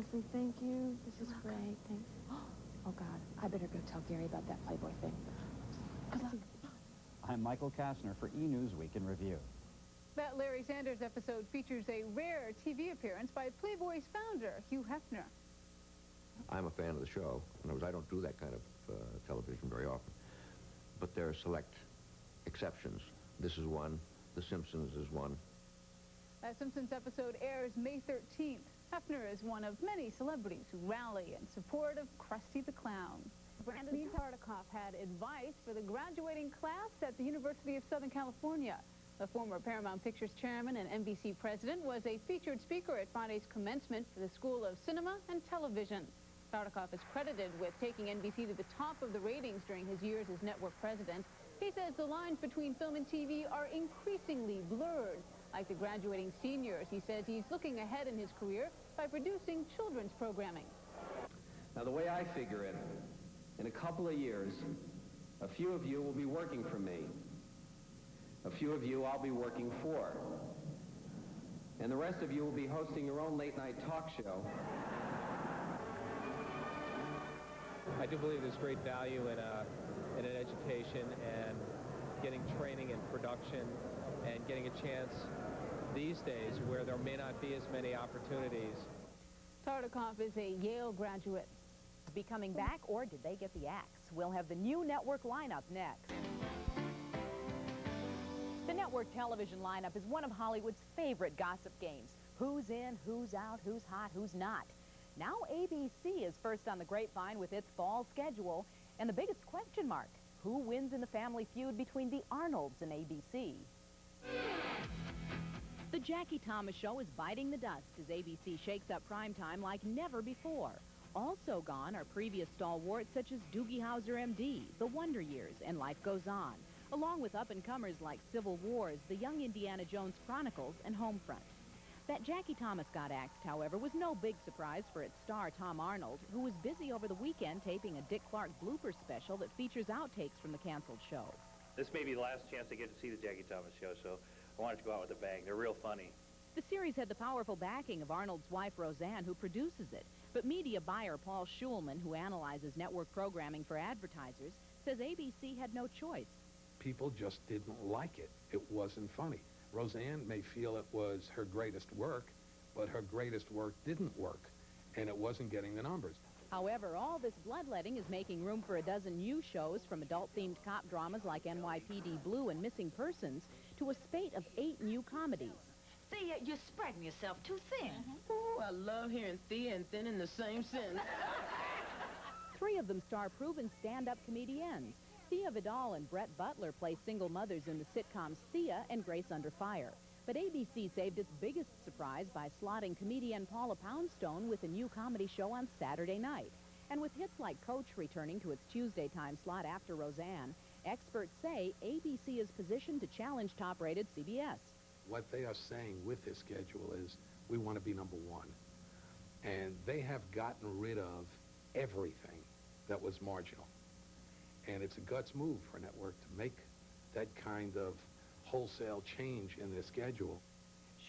Leslie, thank you. This is great. Thanks. Oh, God. I better go tell Gary about that Playboy thing. Good luck. I'm Michael Kastner for E! News Week in Review. That Larry Sanders episode features a rare TV appearance by Playboy's founder, Hugh Hefner. I'm a fan of the show. In other words, I don't do that kind of television very often. But there are select exceptions. This is one. The Simpsons is one. That Simpsons episode airs May 13th. Hefner is one of many celebrities who rally in support of Krusty the Clown. Brandon Tartikoff had advice for the graduating class at the University of Southern California. The former Paramount Pictures chairman and NBC president was a featured speaker at Friday's commencement for the School of Cinema and Television. Tartikoff is credited with taking NBC to the top of the ratings during his years as network president. He says the lines between film and TV are increasingly blurred. Like the graduating seniors, he says he's looking ahead in his career by producing children's programming. Now, the way I figure it, in a couple of years, a few of you will be working for me. A few of you I'll be working for. And the rest of you will be hosting your own late-night talk show. I do believe there's great value in an education and getting training and production and getting a chance these days where there may not be as many opportunities. Tartikoff is a Yale graduate. Be coming back, or did they get the axe? We'll have the new network lineup next. The network television lineup is one of Hollywood's favorite gossip games. Who's in, who's out, who's hot, who's not. Now ABC is first on the grapevine with its fall schedule, and the biggest question mark, who wins in the family feud between the Arnolds and ABC? The Jackie Thomas Show is biting the dust as ABC shakes up primetime like never before. Also gone are previous stalwarts such as Doogie Howser MD, The Wonder Years, and Life Goes On, along with up-and-comers like Civil Wars, The Young Indiana Jones Chronicles, and Homefront. That Jackie Thomas got axed, however, was no big surprise for its star, Tom Arnold, who was busy over the weekend taping a Dick Clark blooper special that features outtakes from the canceled show. This may be the last chance I get to see the Jackie Thomas Show, so I wanted to go out with a bang. They're real funny. The series had the powerful backing of Arnold's wife, Roseanne, who produces it. But media buyer Paul Schulman, who analyzes network programming for advertisers, says ABC had no choice. People just didn't like it. It wasn't funny. Roseanne may feel it was her greatest work, but her greatest work didn't work, and it wasn't getting the numbers. However, all this bloodletting is making room for a dozen new shows, from adult-themed cop dramas like NYPD Blue and Missing Persons to a spate of 8 new comedies. See, you're spreading yourself too thin. Ooh, I love hearing Thea and thin in the same sentence. 3 of them star proven stand-up comedians. Thea Vidal and Brett Butler play single mothers in the sitcoms Thea and Grace Under Fire. But ABC saved its biggest surprise by slotting comedian Paula Poundstone with a new comedy show on Saturday night. And with hits like Coach returning to its Tuesday time slot after Roseanne, experts say ABC is positioned to challenge top-rated CBS. What they are saying with this schedule is, we want to be #1. And they have gotten rid of everything that was marginal. And it's a guts move for a network to make that kind of wholesale change in their schedule.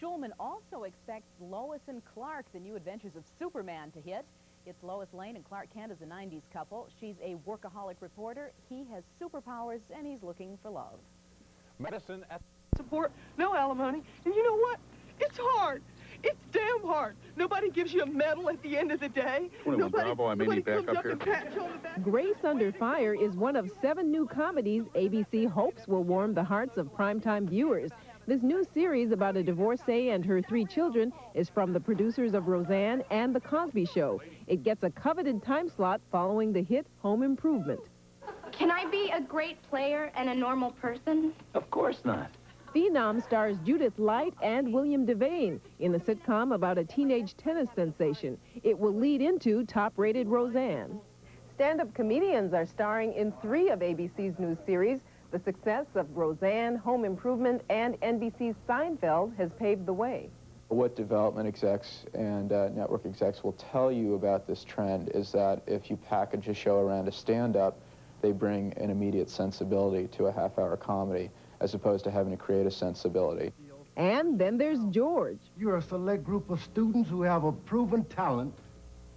Schulman also expects Lois and Clark, The New Adventures of Superman, to hit. It's Lois Lane and Clark Kent as a 90s couple. She's a workaholic reporter. He has superpowers, and he's looking for love. Medicine at support, no alimony. And you know what? It's hard. It's damn hard. Nobody gives you a medal at the end of the day. Nobody comes up and pats you on the back. Grace Under Fire is one of 7 new comedies ABC hopes will warm the hearts of primetime viewers. This new series about a divorcee and her 3 children is from the producers of Roseanne and The Cosby Show. It gets a coveted time slot following the hit Home Improvement. Can I be a great player and a normal person? Of course not. Phenom stars Judith Light and William Devane in a sitcom about a teenage tennis sensation. It will lead into top-rated Roseanne. Stand-up comedians are starring in 3 of ABC's new series. The success of Roseanne, Home Improvement, and NBC's Seinfeld has paved the way. What development execs and network execs will tell you about this trend is that if you package a show around a stand-up, they bring an immediate sensibility to a half-hour comedy, as opposed to having to create a sensibility. And then there's George. You're a select group of students who have a proven talent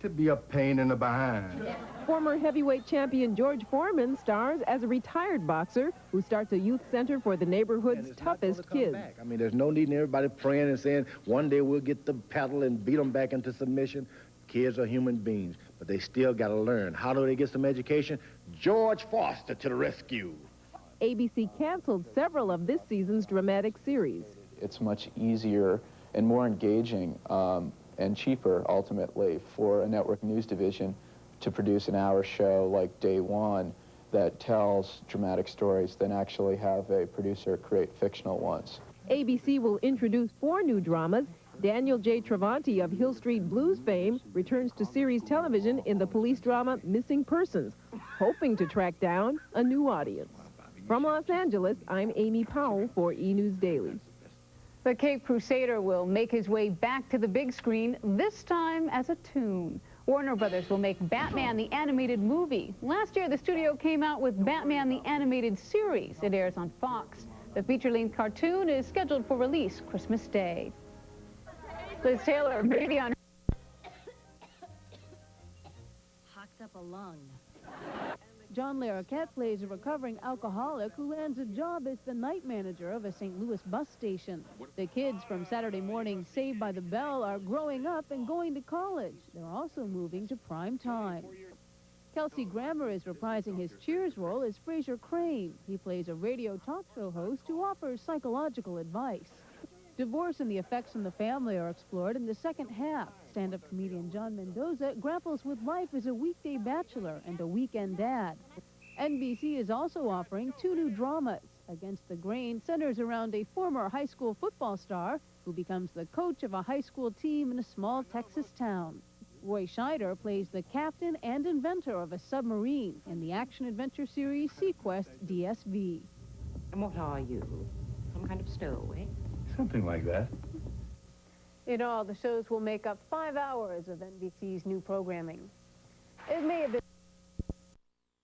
to be a pain in the behind. Former heavyweight champion George Foreman stars as a retired boxer who starts a youth center for the neighborhood's toughest kids. I mean, there's no need in everybody praying and saying, one day we'll get the paddle and beat them back into submission. Kids are human beings, but they still got to learn. How do they get some education? George Foster to the rescue. ABC canceled several of this season's dramatic series. It's much easier and more engaging and cheaper, ultimately, for a network news division to produce an hour show like Day One that tells dramatic stories than actually have a producer create fictional ones. ABC will introduce 4 new dramas. Daniel J. Travanti of Hill Street Blues fame returns to series television in the police drama Missing Persons, hoping to track down a new audience. From Los Angeles, I'm Amy Powell for E! News Daily. The Cape Crusader will make his way back to the big screen, this time as a tune. Warner Brothers will make Batman the Animated Movie. Last year, the studio came out with Batman the Animated Series. It airs on Fox. The feature-length cartoon is scheduled for release Christmas Day. Liz Taylor, maybe on... Hocked up a lung. John Larroquette plays a recovering alcoholic who lands a job as the night manager of a St. Louis bus station. The kids from Saturday morning Saved by the Bell are growing up and going to college. They're also moving to prime time. Kelsey Grammer is reprising his Cheers role as Fraser Crane. He plays a radio talk show host who offers psychological advice. Divorce and the effects on the family are explored in the second half. Stand-up comedian John Mendoza grapples with life as a weekday bachelor and a weekend dad. NBC is also offering 2 new dramas. Against the Grain centers around a former high school football star who becomes the coach of a high school team in a small Texas town. Roy Scheider plays the captain and inventor of a submarine in the action-adventure series Sequest DSV. And what are you? Some kind of stowaway? Something like that. In all, the shows will make up 5 hours of NBC's new programming. It may have been